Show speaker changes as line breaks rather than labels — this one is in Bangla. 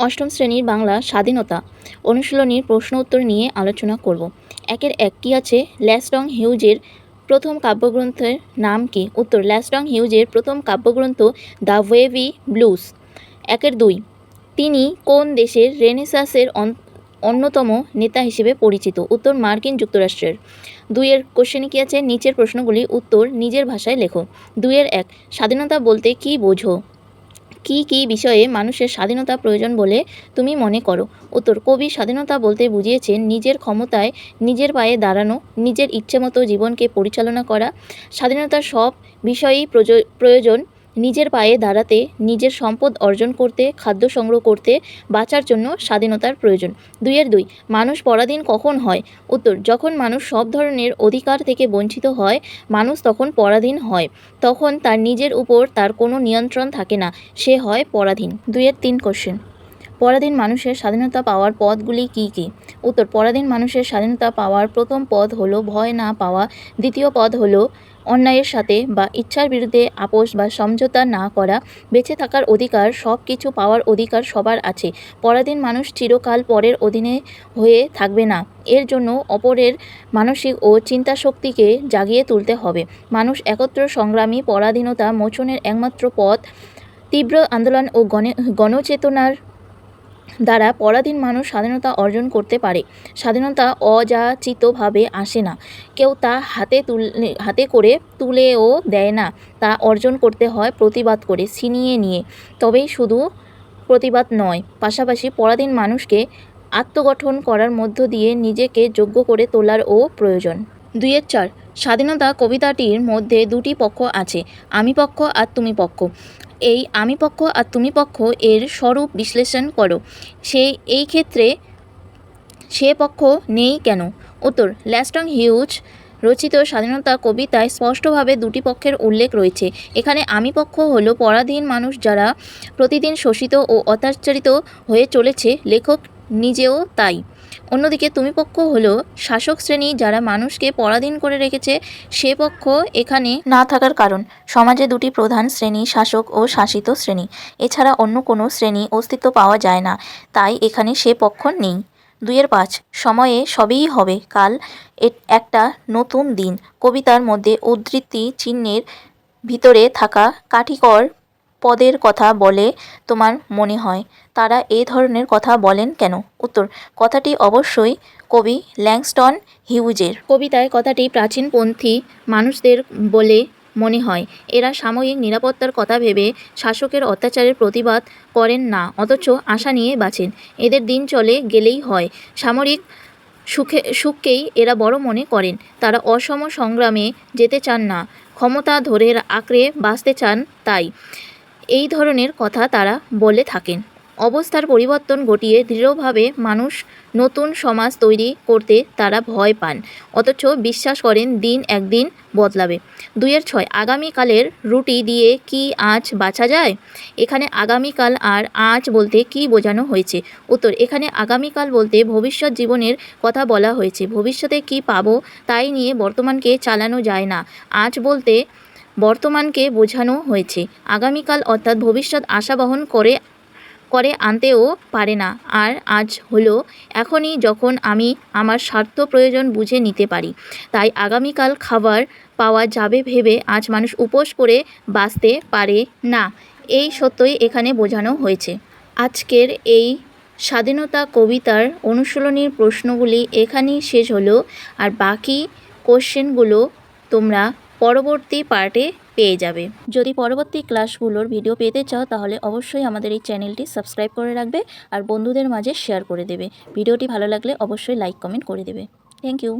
অষ্টম শ্রেণীর বাংলা স্বাধীনতা অনুশীলনীর প্রশ্ন উত্তর নিয়ে আলোচনা করব। একের এক কি আছে? ল্যাংস্টন হিউজের প্রথম কাব্যগ্রন্থের নাম কি? উত্তর, ল্যাংস্টন হিউজের প্রথম কাব্যগ্রন্থ দ্য ওয়েভি ব্লুজ। একের দুই, তিনি কোন দেশের রেনেসাঁসের অন্যতম নেতা হিসেবে পরিচিত? উত্তর, মার্কিন যুক্তরাষ্ট্রের। দুইয়ের কোশ্চেনে কি আছে? নিচের প্রশ্নগুলি উত্তর নিজের ভাষায় লেখো। দুইয়ের এক, স্বাধীনতা বলতে কি বোঝো? কি কি বিষয়ে মানুষের স্বাধীনতা প্রয়োজন বলে তুমি মনে করো? উত্তর, কবি স্বাধীনতা বলতে বুঝিয়েছেন নিজের ক্ষমতায় নিজের পায়ে দাঁড়ানো, নিজের ইচ্ছেমতো জীবনকে পরিচালনা করা। স্বাধীনতার সব বিষয়েই প্রয়োজন। নিজের পায়ে দাঁড়াতে, নিজের সম্পদ অর্জন করতে, খাদ্য সংগ্রহ করতে, বাঁচার জন্য স্বাধীনতার প্রয়োজন। দুইয়ের দুই, মানুষ পরাধীন কখন হয়? উত্তর, যখন মানুষ সব ধরনের অধিকার থেকে বঞ্চিত হয়, মানুষ তখন পরাধীন হয়। তখন তার নিজের উপর তার কোনো নিয়ন্ত্রণ থাকে না, সে হয় পরাধীন। দুইয়ের তিন কোশ্চেন, পরাধীন মানুষের স্বাধীনতা পাওয়ার পথগুলি কী কী? উত্তর, পরাধীন মানুষের স্বাধীনতা পাওয়ার প্রথম পথ হলো ভয় না পাওয়া। দ্বিতীয় পথ হলো অন্যায়ের সাথে বা ইচ্ছার বিরুদ্ধে আপোষ বা সমঝোতা না করা। বেঁচে থাকার অধিকার, সব কিছু পাওয়ার অধিকার সবার আছে। পরাধীন মানুষ চিরকাল পরের অধীনে হয়ে থাকবে না। এর জন্য অপরের মানসিক ও চিন্তাশক্তিকে জাগিয়ে তুলতে হবে। মানুষ একত্র সংগ্রামী পরাধীনতা মোচনের একমাত্র পথ। তীব্র আন্দোলন ও গণচেতনার দ্বারা পরাধীন মানুষ স্বাধীনতা অর্জন করতে পারে। স্বাধীনতা অযাচিতভাবে আসে না, কেউ তা হাতে করে তুলেও দেয় না। তা অর্জন করতে হয় প্রতিবাদ করে, ছিনিয়ে নিয়ে। তবেই শুধু প্রতিবাদ নয়, পাশাপাশি পরাধীন মানুষকে আত্মগঠন করার মধ্য দিয়ে নিজেকে যোগ্য করে তোলারও প্রয়োজন। দুইয়ের চার, স্বাধীনতা কবিতাটির মধ্যে দুটি পক্ষ আছে, আমি পক্ষ আর তুমি পক্ষ। এই আমি পক্ষ আর তুমি পক্ষ এর স্বরূপ বিশ্লেষণ করো। এই ক্ষেত্রে সে পক্ষ নেই কেন? উত্তর, ল্যাংস্টন হিউজ রচিত স্বাধীনতা কবিতায় স্পষ্টভাবে দুটি পক্ষের উল্লেখ রয়েছে। এখানে আমি পক্ষ হলো পরাধীন মানুষ যারা প্রতিদিন শোষিত ও অত্যাচারিত হয়ে চলেছে, লেখক নিজেও তাই। অন্যদিকে তুমি পক্ষ হলো শাসক শ্রেণী যারা মানুষকে পরাধীন করে রেখেছে। সে পক্ষ এখানে না থাকার কারণ, সমাজে দুটি প্রধান শ্রেণী, শাসক ও শাসিত শ্রেণী। এছাড়া অন্য কোনো শ্রেণী অস্তিত্ব পাওয়া যায় না, তাই এখানে সে পক্ষ নেই। দুইয়ের পাঁচ, সময়ে সবই হবে, কাল একটা নতুন দিন। কবিতার মধ্যে উদ্ধৃতি চিহ্নের ভিতরে থাকা কাঠিকর পদের কথা বলে তোমার মনে হয়? তারা এই ধরনের কথা বলেন কেন? উত্তর, কথাটি অবশ্যই কবি ল্যাংস্টন হিউজের। কবিতায় কথাটি প্রাচীনপন্থী মানুষদের বলে মনে হয়। এরা সাময়িক নিরাপত্তার কথা ভেবে শাসকের অত্যাচারের প্রতিবাদ করেন না, অথচ আশা নিয়ে বাঁচেন। এদের দিন চলে গেলেই হয়, সামরিক সুখকেই এরা বড় মনে করেন। তারা অসম সংগ্রামে যেতে চান না, ক্ষমতা ধরে আঁকড়ে বাঁচতে চান। তাই এই ধরনের কথা তারা বলে থাকেন। অবস্থার পরিবর্তন ঘটিয়ে দৃঢ়ভাবে মানুষ নতুন সমাজ তৈরি করতে তারা ভয় পান, অথচ বিশ্বাস করেন দিন একদিন বদলাবে। দুইয়ের ছয়, আগামীকালের রুটি দিয়ে কি আজ বাঁচা যায়? এখানে আগামীকাল আর আজ বলতে কি বোঝানো হয়েছে? উত্তর, এখানে আগামীকাল বলতে ভবিষ্যৎ জীবনের কথা বলা হয়েছে। ভবিষ্যতে কি পাবো তাই নিয়ে বর্তমানকে চালানো যায় না। আজ বলতে বর্তমানকে বোঝানো হয়েছে। আগামীকাল অর্থাৎ ভবিষ্যৎ আশা বহন করে আনতেও পারে না। আর আজ হলো এখনই, যখন আমি আমার স্বার্থ প্রয়োজন বুঝে নিতে পারি। তাই আগামীকাল খাবার পাওয়া যাবে ভেবে আজ মানুষ উপোস করে বাঁচতে পারে না। এই সত্যই এখানে বোঝানো হয়েছে। আজকের এই স্বাধীনতা কবিতার অনুশীলনীর প্রশ্নগুলি এখানেই শেষ হলো, আর বাকি কোশ্চেনগুলো তোমরা পরবর্তী পার্টে পেয়ে যাবে। যদি পরবর্তী ক্লাসগুলোর ভিডিও পেতে চাও তাহলে অবশ্যই আমাদের এই চ্যানেলটি সাবস্ক্রাইব করে রাখবে আর বন্ধুদের মাঝে শেয়ার করে দেবে। ভিডিওটি ভালো লাগলে অবশ্যই লাইক কমেন্ট করে দেবে। Thank you.